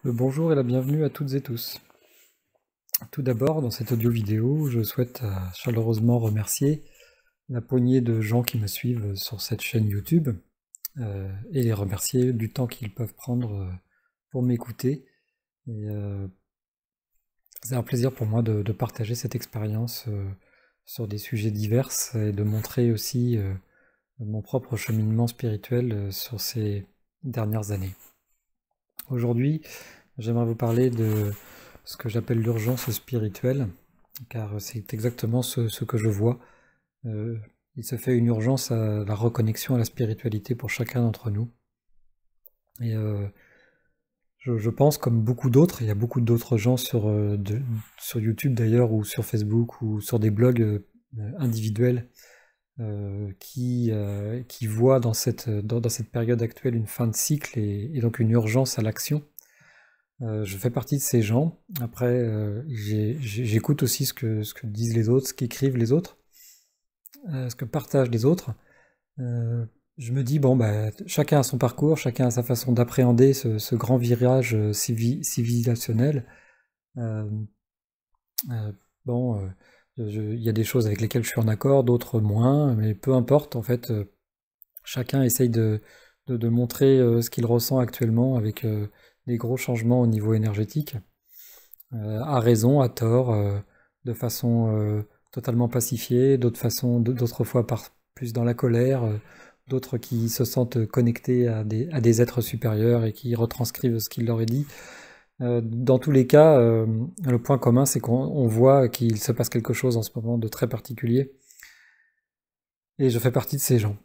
Le bonjour et la bienvenue à toutes et tous. Tout d'abord, dans cette audio vidéo, je souhaite chaleureusement remercier la poignée de gens qui me suivent sur cette chaîne YouTube et les remercier du temps qu'ils peuvent prendre pour m'écouter. C'est un plaisir pour moi de partager cette expérience sur des sujets divers et de montrer aussi mon propre cheminement spirituel sur ces dernières années. Aujourd'hui, j'aimerais vous parler de ce que j'appelle l'urgence spirituelle, car c'est exactement ce que je vois. Il se fait une urgence à la reconnexion à la spiritualité pour chacun d'entre nous. Et je pense, comme beaucoup d'autres, il y a beaucoup d'autres gens sur YouTube d'ailleurs, ou sur Facebook, ou sur des blogs individuels, qui voient dans cette période actuelle une fin de cycle et donc une urgence à l'action. Je fais partie de ces gens. Après, j'écoute aussi ce que disent les autres, ce qu'écrivent les autres, ce que partagent les autres. Je me dis, bon, chacun a son parcours, chacun a sa façon d'appréhender ce grand virage civilisationnel. Il y a des choses avec lesquelles je suis en accord, d'autres moins, mais peu importe, en fait, chacun essaye de montrer ce qu'il ressent actuellement avec des gros changements au niveau énergétique, à raison, à tort, de façon totalement pacifiée, d'autres fois plus dans la colère, d'autres qui se sentent connectés à des êtres supérieurs et qui retranscrivent ce qu'il leur est dit. Dans tous les cas, le point commun, c'est qu'on voit qu'il se passe quelque chose en ce moment de très particulier. Et je fais partie de ces gens.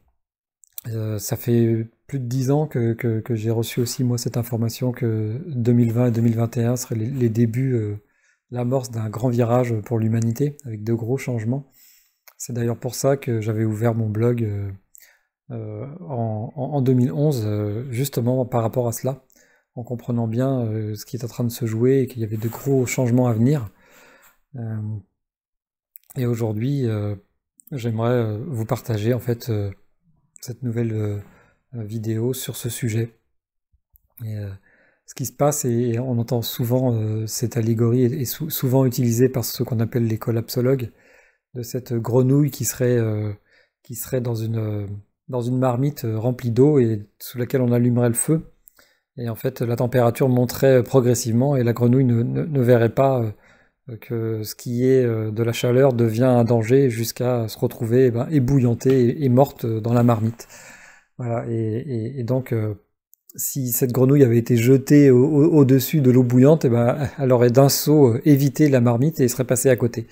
Ça fait plus de 10 ans que j'ai reçu aussi, moi, cette information que 2020 et 2021 seraient les débuts, l'amorce d'un grand virage pour l'humanité, avec de gros changements. C'est d'ailleurs pour ça que j'avais ouvert mon blog en 2011, justement par rapport à cela, en comprenant bien ce qui est en train de se jouer et qu'il y avait de gros changements à venir. Et aujourd'hui, j'aimerais vous partager en fait cette nouvelle vidéo sur ce sujet. Et ce qui se passe, et on entend souvent cette allégorie est souvent utilisée par ce qu'on appelle les collapsologues, de cette grenouille qui serait dans une marmite remplie d'eau et sous laquelle on allumerait le feu. Et en fait, la température monterait progressivement et la grenouille ne verrait pas que ce qui est de la chaleur devient un danger jusqu'à se retrouver ébouillantée et morte dans la marmite. Voilà, et donc si cette grenouille avait été jetée au-dessus de l'eau bouillante, elle aurait d'un saut évité la marmite et serait passée à côté.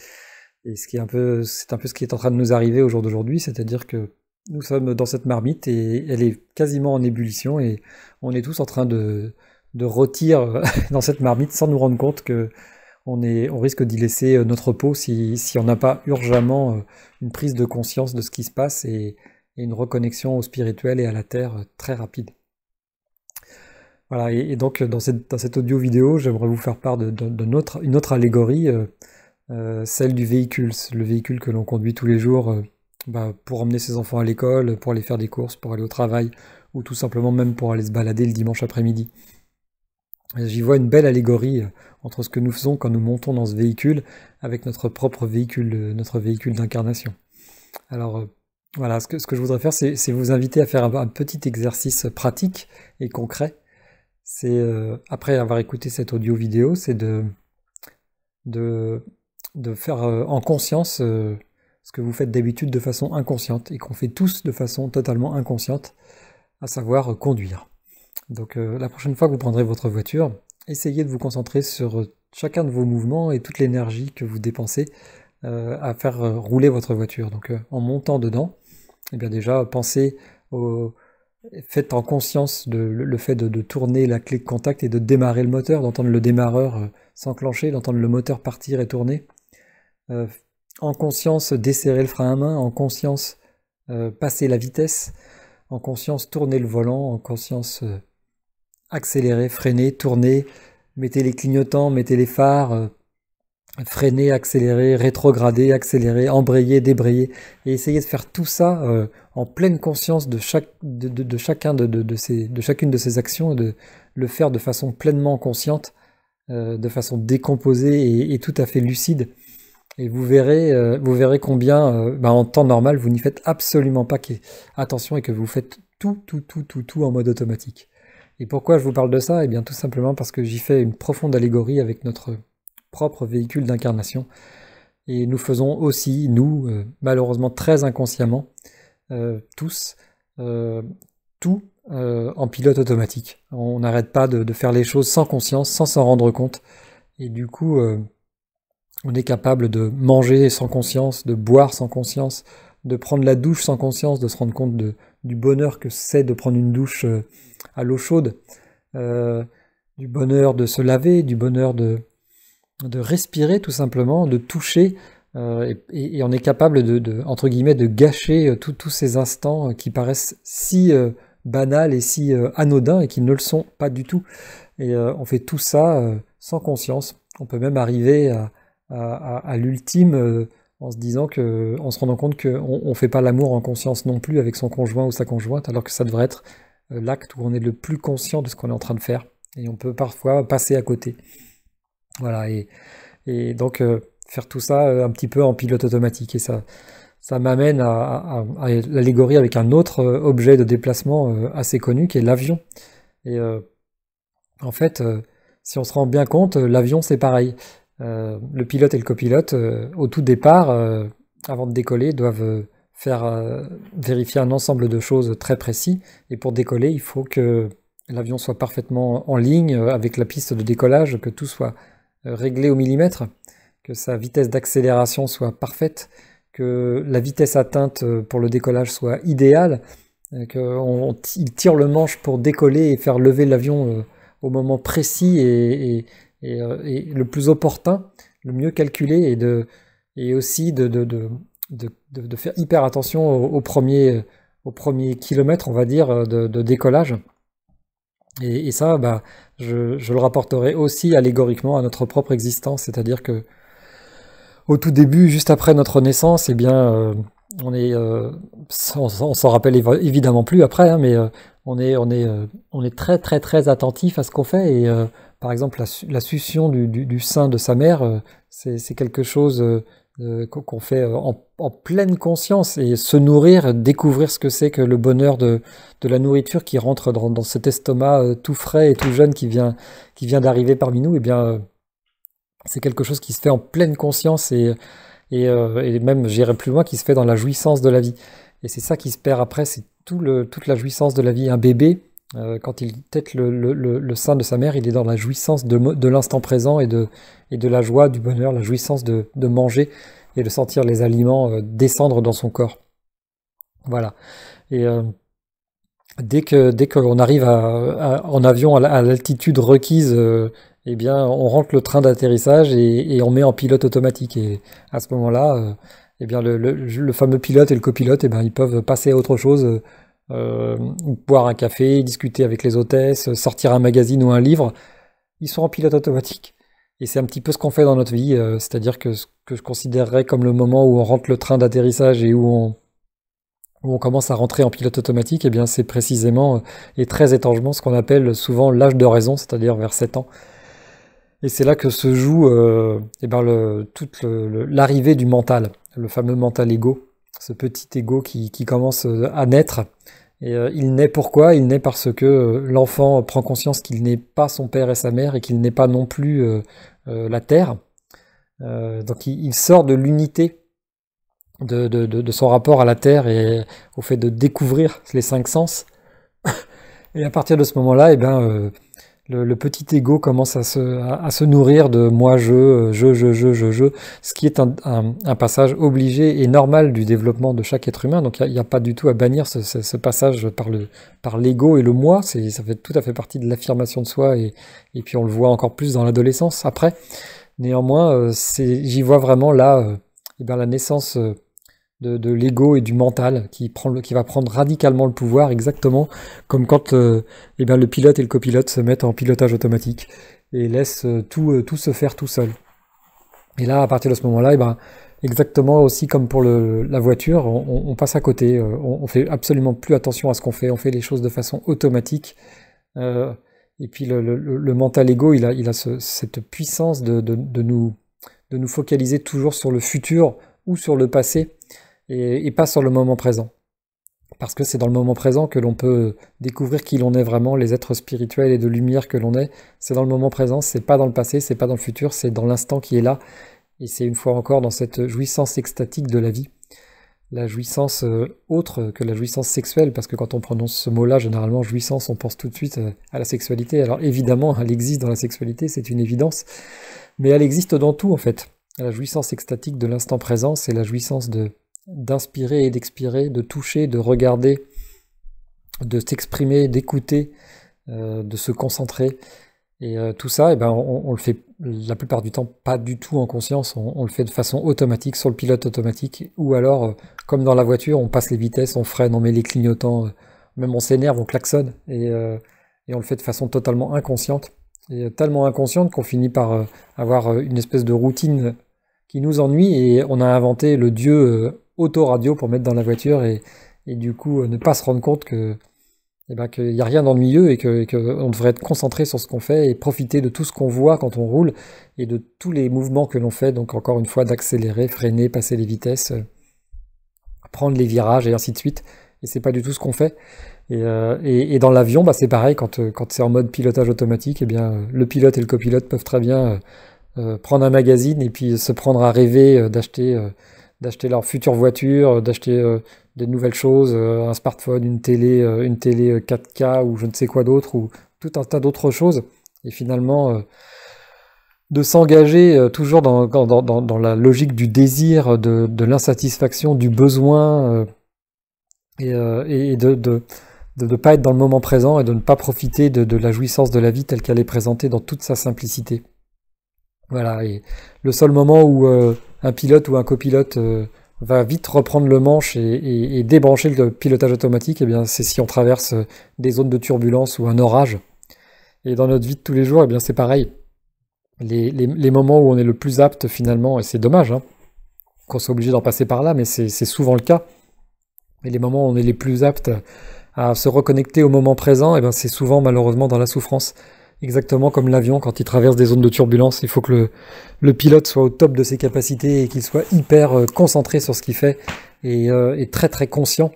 Et c'est un peu ce qui est en train de nous arriver au jour d'aujourd'hui, c'est-à-dire que nous sommes dans cette marmite et elle est quasiment en ébullition et on est tous en train de rôtir dans cette marmite sans nous rendre compte que on risque d'y laisser notre peau si on n'a pas urgemment une prise de conscience de ce qui se passe et une reconnexion au spirituel et à la terre très rapide. Voilà, et donc dans cette audio vidéo, j'aimerais vous faire part d'une autre allégorie, celle du véhicule, le véhicule que l'on conduit tous les jours pour emmener ses enfants à l'école, pour aller faire des courses, pour aller au travail, ou tout simplement même pour aller se balader le dimanche après-midi. J'y vois une belle allégorie entre ce que nous faisons quand nous montons dans ce véhicule avec notre propre véhicule, notre véhicule d'incarnation. Alors voilà, ce que je voudrais faire, c'est vous inviter à faire un petit exercice pratique et concret. C'est après avoir écouté cette audio vidéo, c'est de faire en conscience ce que vous faites d'habitude de façon inconsciente et qu'on fait tous de façon totalement inconsciente, à savoir conduire. Donc la prochaine fois que vous prendrez votre voiture, essayez de vous concentrer sur chacun de vos mouvements et toute l'énergie que vous dépensez à faire rouler votre voiture. Donc en montant dedans, déjà faites en conscience le fait de tourner la clé de contact et de démarrer le moteur, d'entendre le démarreur s'enclencher, d'entendre le moteur partir et tourner. En conscience desserrer le frein à main, en conscience passer la vitesse, en conscience tourner le volant, en conscience accélérer, freiner, tourner, mettez les clignotants, mettez les phares, freiner, accélérer, rétrograder, accélérer, embrayer, débrayer, et essayez de faire tout ça en pleine conscience de chacune de ces actions et de le faire de façon pleinement consciente, de façon décomposée et tout à fait lucide. Et vous verrez combien, en temps normal, vous n'y faites absolument pas attention et que vous faites tout en mode automatique. Et pourquoi je vous parle de ça? Eh bien tout simplement parce que j'y fais une profonde allégorie avec notre propre véhicule d'incarnation. Et nous faisons aussi, nous, malheureusement très inconsciemment, tous, tout en pilote automatique. On n'arrête pas de faire les choses sans conscience, sans s'en rendre compte. Et du coup, on est capable de manger sans conscience, de boire sans conscience, de prendre la douche sans conscience, de se rendre compte du bonheur que c'est de prendre une douche à l'eau chaude, du bonheur de se laver, du bonheur de respirer tout simplement, de toucher, et on est capable entre guillemets, de gâcher tous ces instants qui paraissent si banals et si anodins et qui ne le sont pas du tout. Et on fait tout ça sans conscience. On peut même arriver à l'ultime en se disant en se rendant compte qu'on ne fait pas l'amour en conscience non plus avec son conjoint ou sa conjointe, alors que ça devrait être l'acte où on est le plus conscient de ce qu'on est en train de faire. Et on peut parfois passer à côté. Voilà, et donc faire tout ça un petit peu en pilote automatique. Et ça m'amène à l'allégorie avec un autre objet de déplacement assez connu, qui est l'avion. Et en fait, si on se rend bien compte, l'avion c'est pareil. Le pilote et le copilote, au tout départ, avant de décoller, doivent vérifier un ensemble de choses très précis. Et pour décoller, il faut que l'avion soit parfaitement en ligne avec la piste de décollage, que tout soit réglé au millimètre, que sa vitesse d'accélération soit parfaite, que la vitesse atteinte pour le décollage soit idéale, qu'il tire le manche pour décoller et faire lever l'avion au moment précis et le plus opportun, le mieux calculé, et aussi de faire hyper attention au premier kilomètre, on va dire, de décollage. Et ça, je le rapporterai aussi allégoriquement à notre propre existence, c'est-à-dire que au tout début, juste après notre naissance, eh bien, on s'en rappelle évidemment plus après, hein, mais on est très très très attentif à ce qu'on fait. Et par exemple, la succion du sein de sa mère, c'est quelque chose qu'on fait en pleine conscience, et se nourrir, découvrir ce que c'est que le bonheur de la nourriture qui rentre dans cet estomac tout frais et tout jeune qui vient d'arriver parmi nous, eh bien, c'est quelque chose qui se fait en pleine conscience et même, j'irais plus loin, qui se fait dans la jouissance de la vie. Et c'est ça qui se perd après, c'est toute la jouissance de la vie. Un bébé, quand il tète le sein de sa mère, il est dans la jouissance de l'instant présent et de la joie, du bonheur, la jouissance de manger et de sentir les aliments descendre dans son corps. Voilà. Et dès qu'on arrive en avion à l'altitude requise, eh bien, on rentre le train d'atterrissage et on met en pilote automatique. Et à ce moment-là, eh bien, le fameux pilote et le copilote, eh bien, ils peuvent passer à autre chose, boire un café, discuter avec les hôtesses, sortir un magazine ou un livre. Ils sont en pilote automatique. Et c'est un petit peu ce qu'on fait dans notre vie, c'est-à-dire que ce que je considérerais comme le moment où on rentre le train d'atterrissage et où on commence à rentrer en pilote automatique, eh bien, c'est précisément et très étrangement ce qu'on appelle souvent l'âge de raison, c'est-à-dire vers 7 ans. Et c'est là que se joue toute l'arrivée du mental, le fameux mental ego, ce petit ego qui commence à naître. Et il naît pourquoi? Il naît parce que l'enfant prend conscience qu'il n'est pas son père et sa mère et qu'il n'est pas non plus la terre. Donc il sort de l'unité de son rapport à la terre et au fait de découvrir les 5 sens. Et à partir de ce moment-là, eh ben, le petit ego commence à se nourrir de moi, je, ce qui est un passage obligé et normal du développement de chaque être humain. Donc il n'y a pas du tout à bannir ce passage par l'ego et le moi. Ça fait tout à fait partie de l'affirmation de soi, et puis on le voit encore plus dans l'adolescence après. Néanmoins, j'y vois vraiment là la naissance de l'ego et du mental qui va prendre radicalement le pouvoir, exactement comme quand le pilote et le copilote se mettent en pilotage automatique et laissent tout se faire tout seul. Et là, à partir de ce moment-là, exactement aussi comme pour la voiture, on passe à côté, on fait absolument plus attention à ce qu'on fait, on fait les choses de façon automatique, Et puis le mental ego, il a cette puissance de nous focaliser toujours sur le futur ou sur le passé et pas sur le moment présent. Parce que c'est dans le moment présent que l'on peut découvrir qui l'on est vraiment, les êtres spirituels et de lumière que l'on est. C'est dans le moment présent, c'est pas dans le passé, c'est pas dans le futur, c'est dans l'instant qui est là. Et c'est une fois encore dans cette jouissance extatique de la vie. La jouissance autre que la jouissance sexuelle, parce que quand on prononce ce mot-là, généralement jouissance, on pense tout de suite à la sexualité. Alors évidemment, elle existe dans la sexualité, c'est une évidence, mais elle existe dans tout en fait. La jouissance extatique de l'instant présent, c'est la jouissance d'inspirer et d'expirer, de toucher, de regarder, de s'exprimer, d'écouter, de se concentrer. Et tout ça, eh ben, on le fait la plupart du temps pas du tout en conscience, on le fait de façon automatique, sur le pilote automatique, ou alors, comme dans la voiture, on passe les vitesses, on freine, on met les clignotants, même on s'énerve, on klaxonne, et on le fait de façon totalement inconsciente, et tellement inconsciente qu'on finit par avoir une espèce de routine qui nous ennuie, et on a inventé le dieu autoradio pour mettre dans la voiture, et du coup ne pas se rendre compte que eh ben, qu'il n'y a rien d'ennuyeux et qu'on devrait être concentré sur ce qu'on fait et profiter de tout ce qu'on voit quand on roule et de tous les mouvements que l'on fait, donc encore une fois d'accélérer, freiner, passer les vitesses, prendre les virages et ainsi de suite. Et c'est pas du tout ce qu'on fait. Et dans l'avion, bah, c'est pareil, quand c'est en mode pilotage automatique, eh bien, le pilote et le copilote peuvent très bien prendre un magazine et puis se prendre à rêver d'acheter leur future voiture, d'acheter des nouvelles choses, un smartphone, une télé 4K ou je ne sais quoi d'autre, ou tout un tas d'autres choses. Et finalement, de s'engager toujours dans la logique du désir, de l'insatisfaction, du besoin, et de ne pas être dans le moment présent et de ne pas profiter de la jouissance de la vie telle qu'elle est présentée dans toute sa simplicité. Voilà, et le seul moment où un pilote ou un copilote va vite reprendre le manche et débrancher le pilotage automatique, eh bien, c'est si on traverse des zones de turbulence ou un orage. Et dans notre vie de tous les jours, eh bien, c'est pareil. Les moments où on est le plus apte finalement, et c'est dommage hein, qu'on soit obligé d'en passer par là, mais c'est souvent le cas. Et les moments où on est les plus aptes à se reconnecter au moment présent, eh bien, c'est souvent malheureusement dans la souffrance. Exactement comme l'avion, quand il traverse des zones de turbulence, il faut que le pilote soit au top de ses capacités et qu'il soit hyper concentré sur ce qu'il fait et très très conscient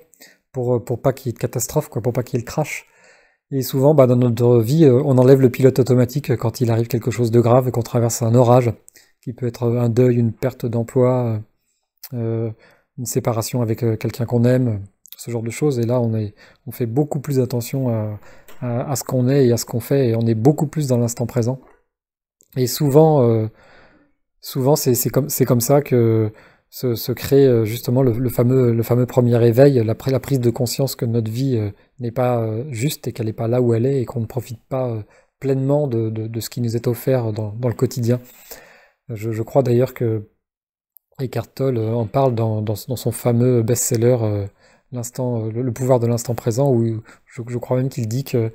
pour pas qu'il y ait de catastrophe, quoi, pour pas qu'il y ait le crash. Et souvent, bah, dans notre vie, on enlève le pilote automatique quand il arrive quelque chose de grave, qu'on traverse un orage, qui peut être un deuil, une perte d'emploi, une séparation avec quelqu'un qu'on aime, ce genre de choses. Et là, on fait beaucoup plus attention à ce qu'on est et à ce qu'on fait, et on est beaucoup plus dans l'instant présent. Et souvent c'est comme ça que se crée justement le fameux premier éveil, la prise de conscience que notre vie n'est pas juste et qu'elle n'est pas là où elle est et qu'on ne profite pas pleinement de ce qui nous est offert dans le quotidien. Je crois d'ailleurs que Eckhart Tolle en parle dans son fameux best-seller le pouvoir de l'instant présent, où je crois même qu'il dit que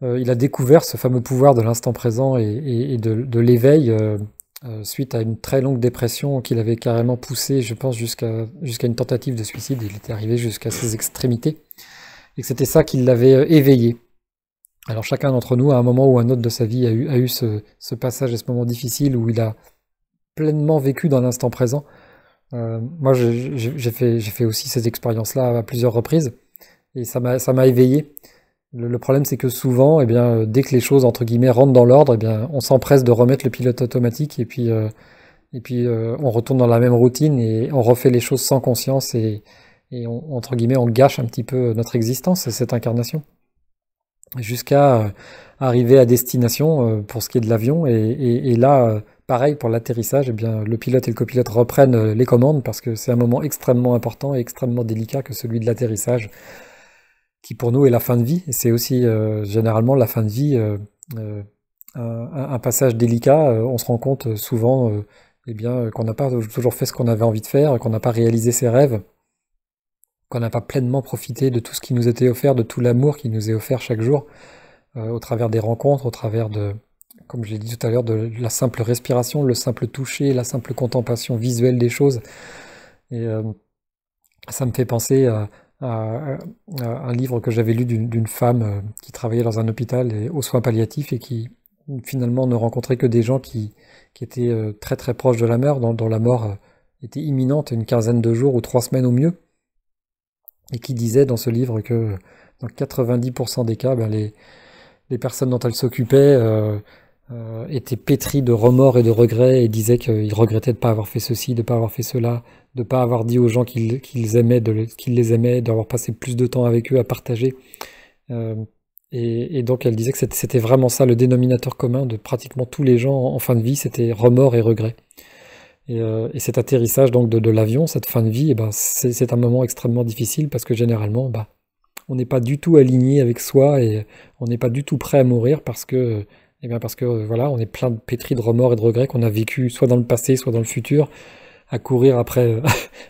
il a découvert ce fameux pouvoir de l'instant présent et de l'éveil suite à une très longue dépression qu'il avait carrément poussé, je pense, jusqu'à une tentative de suicide. Il était arrivé jusqu'à ses extrémités. Et que c'était ça qui l'avait éveillé. Alors chacun d'entre nous, à un moment ou un autre de sa vie, a eu ce passage et ce moment difficile où il a pleinement vécu dans l'instant présent. Moi, j'ai fait aussi cette expérience-là à plusieurs reprises. Et ça m'a éveillé. Le problème, c'est que souvent, eh bien, dès que les choses, entre guillemets, rentrent dans l'ordre, eh bien, on s'empresse de remettre le pilote automatique et puis on retourne dans la même routine et on refait les choses sans conscience et entre guillemets, on gâche un petit peu notre existence et cette incarnation. Jusqu'à arriver à destination pour ce qui est de l'avion. Et là, pareil, pour l'atterrissage, eh bien, le pilote et le copilote reprennent les commandes parce que c'est un moment extrêmement important et extrêmement délicat que celui de l'atterrissage, qui pour nous est la fin de vie, et c'est aussi généralement la fin de vie, un passage délicat. On se rend compte souvent eh bien, qu'on n'a pas toujours fait ce qu'on avait envie de faire, qu'on n'a pas réalisé ses rêves, qu'on n'a pas pleinement profité de tout ce qui nous était offert, de tout l'amour qui nous est offert chaque jour, au travers des rencontres, au travers de, comme je l'ai dit tout à l'heure, de la simple respiration, le simple toucher, la simple contemplation visuelle des choses. Et ça me fait penser un livre que j'avais lu d'une femme qui travaillait dans un hôpital aux soins palliatifs et qui finalement ne rencontrait que des gens qui étaient très très proches de la mort, dont la mort était imminente, une quinzaine de jours ou 3 semaines au mieux, et qui disait dans ce livre que dans 90% des cas, ben, les personnes dont elle s'occupait étaient pétries de remords et de regrets et disaient qu'ils regrettaient de ne pas avoir fait ceci, de ne pas avoir fait cela, de ne pas avoir dit aux gens qu'ils aimaient, qu'ils les aimaient, d'avoir passé plus de temps avec eux à partager. Euh, et donc elle disait que c'était vraiment ça le dénominateur commun de pratiquement tous les gens en fin de vie, c'était remords et regrets. Et cet atterrissage donc de l'avion, cette fin de vie, eh ben, c'est un moment extrêmement difficile parce que généralement, bah, on n'est pas du tout aligné avec soi et on n'est pas du tout prêt à mourir parce que voilà, on est plein de pétri de remords et de regrets qu'on a vécu soit dans le passé, soit dans le futur, à courir après,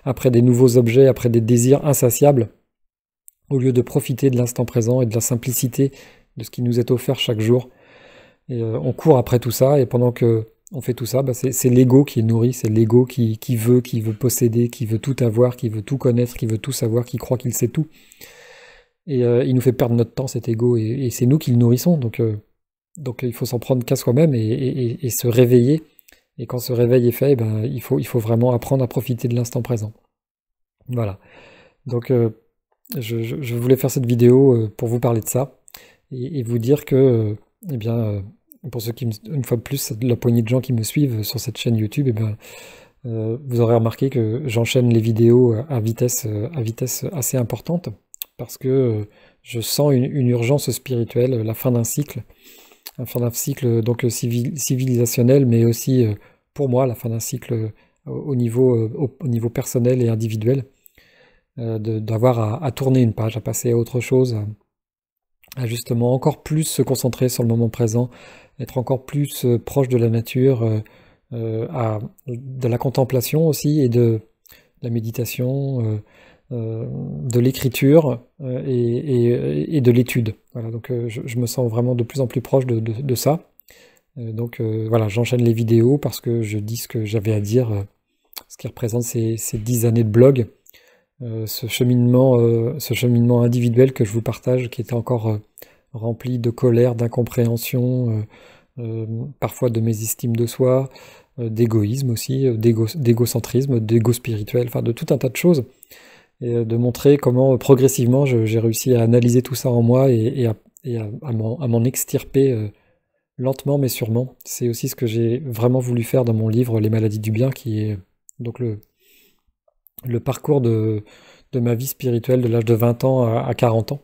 après des nouveaux objets, après des désirs insatiables, au lieu de profiter de l'instant présent et de la simplicité de ce qui nous est offert chaque jour. Et on court après tout ça, et pendant que on fait tout ça, bah, c'est l'ego qui est nourri, c'est l'ego qui veut posséder, qui veut tout avoir, qui veut tout connaître, qui veut tout savoir, qui croit qu'il sait tout. Et il nous fait perdre notre temps, cet ego, et c'est nous qui le nourrissons. Donc il faut s'en prendre qu'à soi-même et se réveiller. Et quand ce réveil est fait, ben, il faut vraiment apprendre à profiter de l'instant présent. Voilà. Donc je voulais faire cette vidéo pour vous parler de ça et vous dire que, eh bien, pour ceux une fois de plus, la poignée de gens qui me suivent sur cette chaîne YouTube, eh bien, vous aurez remarqué que j'enchaîne les vidéos à vitesse assez importante parce que je sens une urgence spirituelle, la fin d'un cycle donc civilisationnel, mais aussi pour moi la fin d'un cycle au niveau personnel et individuel, d'avoir à tourner une page, à passer à autre chose, à justement encore plus se concentrer sur le moment présent, être encore plus proche de la nature, de la contemplation aussi et de la méditation, de l'écriture et de l'étude. Voilà, donc je me sens vraiment de plus en plus proche de ça. Donc voilà, j'enchaîne les vidéos parce que je dis ce que j'avais à dire, ce qui représente ces 10 années de blog, ce cheminement individuel que je vous partage, qui était encore rempli de colère, d'incompréhension, parfois de mésestime de soi, d'égoïsme aussi, d'égocentrisme, d'égo spirituel, enfin de tout un tas de choses, et de montrer comment progressivement j'ai réussi à analyser tout ça en moi à m'en extirper lentement mais sûrement. C'est aussi ce que j'ai vraiment voulu faire dans mon livre Les maladies du bien, qui est donc le parcours de ma vie spirituelle de l'âge de 20 ans à 40 ans.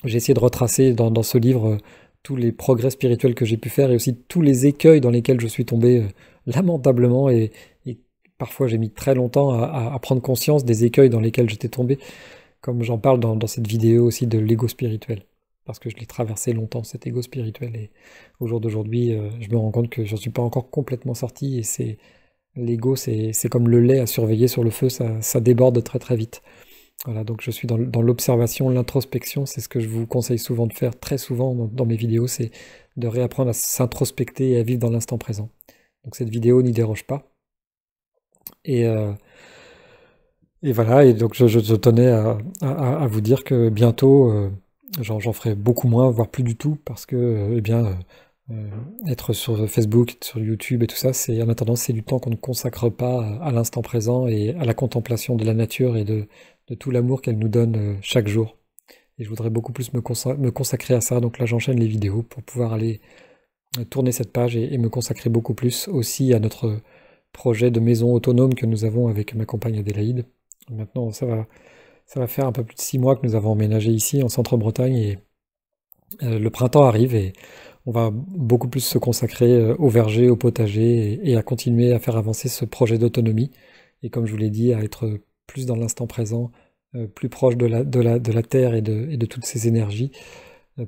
J'ai essayé de retracer dans ce livre tous les progrès spirituels que j'ai pu faire et aussi tous les écueils dans lesquels je suis tombé lamentablement et parfois j'ai mis très longtemps à prendre conscience des écueils dans lesquels j'étais tombé, comme j'en parle dans cette vidéo aussi de l'ego spirituel, parce que je l'ai traversé longtemps cet ego spirituel et au jour d'aujourd'hui je me rends compte que j'en suis pas encore complètement sorti et l'ego c'est comme le lait à surveiller sur le feu, ça déborde très très vite. Voilà, donc je suis dans l'observation, l'introspection, c'est ce que je vous conseille souvent de faire, très souvent dans mes vidéos, c'est de réapprendre à s'introspecter et à vivre dans l'instant présent. Donc cette vidéo n'y déroge pas. Et, euh, et voilà, et donc je tenais à vous dire que bientôt, j'en ferai beaucoup moins, voire plus du tout, parce que, eh bien, être sur Facebook, sur YouTube et tout ça, en attendant, c'est du temps qu'on ne consacre pas à l'instant présent et à la contemplation de la nature et de tout l'amour qu'elle nous donne chaque jour. Et je voudrais beaucoup plus me consacrer à ça, donc là j'enchaîne les vidéos pour pouvoir aller tourner cette page et me consacrer beaucoup plus aussi à notre projet de maison autonome que nous avons avec ma compagne Adélaïde. Maintenant, ça va faire un peu plus de 6 mois que nous avons emménagé ici en Centre-Bretagne et le printemps arrive et on va beaucoup plus se consacrer au verger, au potager et à continuer à faire avancer ce projet d'autonomie. Et comme je vous l'ai dit, à être plus dans l'instant présent, plus proche de la terre et de toutes ces énergies,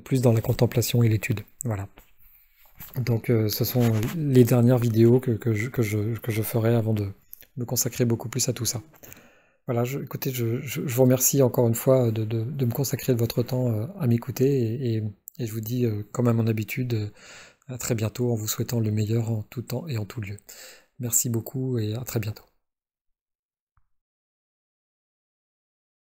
plus dans la contemplation et l'étude. Voilà. Donc ce sont les dernières vidéos que je ferai avant de me consacrer beaucoup plus à tout ça. Voilà, écoutez, je vous remercie encore une fois de me consacrer de votre temps à m'écouter et je vous dis, comme à mon habitude, à très bientôt en vous souhaitant le meilleur en tout temps et en tout lieu. Merci beaucoup et à très bientôt.